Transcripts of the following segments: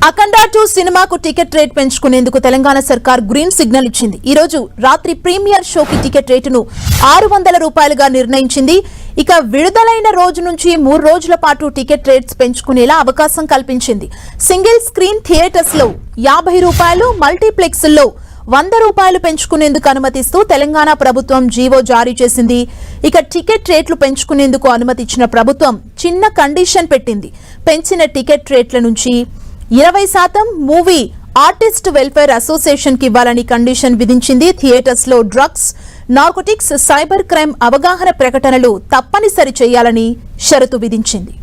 అఖండ 2 సినిమాకు ticket rate పెంచుకునేందుకు Telangana సర్కార్ green signal ఇచ్చింది. ఈ రోజు రాత్రి ప్రీమియర్ షోకి టికెట్ రేటును 600 రూపాయలుగా నిర్ణయించింది. ఇక విడుదలైన రోజు నుంచి 3 రోజుల పాటు టికెట్ రేట్స్ పెంచుకునేలా అవకాశం కల్పించింది. సింగిల్ స్క్రీన్ థియేటర్స్ లో 50 రూపాయలు, మల్టీప్లెక్స్ లో 100 రూపాయలు పెంచుకునేందుకు అనుమతిస్తూ తెలంగాణ ప్రభుత్వం జీవో జారీ చేసింది. ఇక టికెట్ రేట్లు పెంచుకునేందుకు అనుమతి ఇచ్చిన ప్రభుత్వం చిన్న కండిషన్ పెట్టింది. పెంచిన టికెట్ రేట్ల నుంచి 20% మూవీ ఆర్టిస్ట్ వెల్ఫేర్ అసోసియేషన్ కి ఇవ్వాలని కండిషన్ విధించింది. థియేటర్స్ లో డ్రగ్స్, నార్కోటిక్స్, సైబర్ క్రైమ్ అవగాహన ప్రకటనలు తప్పనిసరి చేయాలని షరతు విధించింది.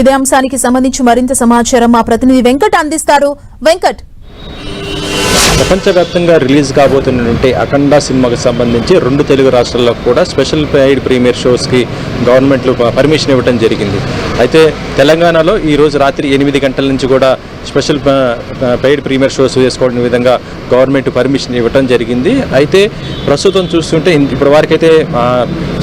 ఇదే అంశానికి సంబంధించి మరింత సమాచారం మా ప్రతినిధి వెంకట్ అందిస్తారు. వెంకట్, ప్రపంచవ్యాప్తంగా రిలీజ్ కాబోతున్నటువంటి అఖండ సినిమాకి సంబంధించి 2 తెలుగు రాష్ట్రాల్లో కూడా స్పెషల్ పెయిడ్ ప్రీమియర్ షోస్కి గవర్నమెంట్లు పర్మిషన్ ఇవ్వడం జరిగింది. అయితే తెలంగాణలో ఈరోజు రాత్రి 8 గంటల నుంచి కూడా స్పెషల్ పెయిడ్ ప్రీమియర్ షోస్ వేసుకోవడం విధంగా గవర్నమెంట్ పర్మిషన్ ఇవ్వడం జరిగింది. అయితే ప్రస్తుతం చూస్తుంటే ఇప్పటి వరకైతే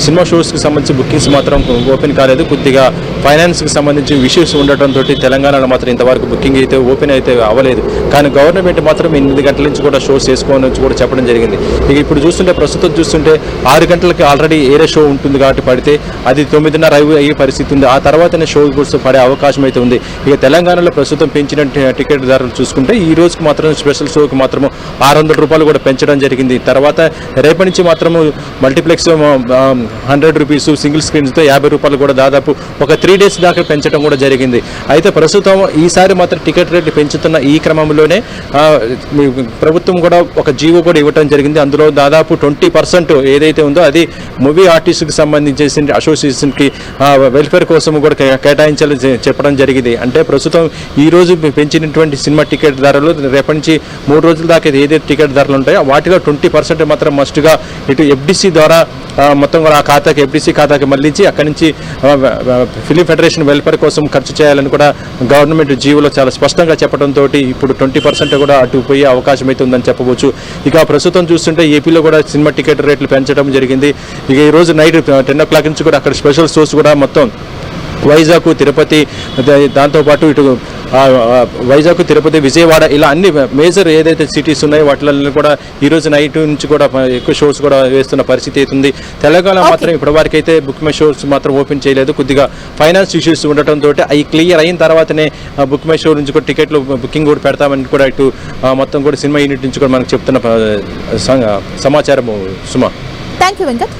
సినిమా షోస్కి సంబంధించి బుకింగ్స్ మాత్రం ఓపెన్ కాలేదు. కొద్దిగా ఫైనాన్స్కి సంబంధించి ఇష్యూస్ ఉండటంతో తెలంగాణలో మాత్రం ఇంతవరకు బుకింగ్ అయితే ఓపెన్ అయితే అవ్వలేదు. కానీ గవర్నమెంట్ మాత్రం 8 గంటల నుంచి కూడా షోస్ చేసుకోవాలని కూడా చెప్పడం జరిగింది. ఇక ఇప్పుడు చూస్తుంటే ప్రస్తుతం చూస్తుంటే 6 గంటలకి ఆల్రెడీ ఏరే షో ఉంటుంది కాబట్టి పడితే అది 9:30 అయ్యే పరిస్థితి ఉంది. ఆ తర్వాతనే షో కూడా పడే అవకాశం అయితే ఉంది. ఇక తెలంగాణలో ప్రస్తుతం పెంచిన టికెట్ ధరలు చూసుకుంటే ఈ రోజుకి మాత్రం స్పెషల్ షోకి మాత్రం 600 రూపాయలు కూడా పెంచడం జరిగింది. తర్వాత రేపటి నుంచి మాత్రం మల్టీప్లెక్స్ 100 రూపీస్, సింగిల్ స్క్రీన్స్తో 50 రూపాయలు కూడా దాదాపు ఒక 3 డేస్ దాకా పెంచడం కూడా జరిగింది. అయితే ప్రస్తుతం ఈసారి మాత్రం టికెట్ రేట్లు పెంచుతున్న ఈ క్రమంలోనే ప్రభుత్వం కూడా ఒక జీవో కూడా ఇవ్వడం జరిగింది. అందులో దాదాపు 20% ఏదైతే ఉందో అది మూవీ ఆర్టిస్ట్కి సంబంధించేసి అసోసియేషన్కి వెల్ఫేర్ కోసం కూడా కేటాయించాలని చెప్పడం జరిగింది. అంటే ప్రస్తుతం ఈ రోజు పెంచినటువంటి సినిమా టికెట్ ధరలు రేపటి నుంచి 3 రోజుల దాకా ఏదైతే టికెట్ ధరలు ఉంటాయో వాటిలో 20% మాత్రం మస్ట్గా ఇటు ఎఫ్డిసి ద్వారా మొత్తం కూడా ఆ ఖాతాకి ఎఫ్డిసి ఖాతాకి మళ్లించి అక్కడి నుంచి ఫిలిం ఫెడరేషన్ వెల్ఫేర్ కోసం ఖర్చు చేయాలని కూడా గవర్నమెంట్ జీవోలో చాలా స్పష్టంగా చెప్పడంతో ఇప్పుడు 20% కూడా అటు పోయే అవకాశం అయితే ఉందని చెప్పవచ్చు. ఇక ప్రస్తుతం చూస్తుంటే ఏపీలో కూడా సినిమా టికెట్ రేట్లు పెంచడం జరిగింది. ఇక ఈ రోజు నైట్ 10 o'clock నుంచి కూడా అక్కడ స్పెషల్ షోస్ కూడా మొత్తం వైజాగ్, తిరుపతి, దాంతోపాటు ఇటు వైజాగ్, తిరుపతి, విజయవాడ ఇలా అన్ని మేజర్ ఏదైతే సిటీస్ ఉన్నాయో వాటిల్లో కూడా ఈరోజు నైట్ నుంచి కూడా ఎక్కువ షోస్ కూడా వేస్తున్న పరిస్థితి అవుతుంది. తెలంగాణ మాత్రం ఇప్పటివరకు అయితే బుక్ మై షోస్ మాత్రం ఓపెన్ చేయలేదు. కొద్దిగా ఫైనాన్స్ ఇష్యూస్ ఉండటంతో అవి క్లియర్ అయిన తర్వాతనే బుక్ మై షో నుంచి కూడా టికెట్లు బుకింగ్ కూడా పెడతామని కూడా ఇటు మొత్తం కూడా సినిమా యూనిట్ నుంచి కూడా మనకు చెప్తున్న సమాచారం. సుమా, థ్యాంక్ యూ వెంకట్.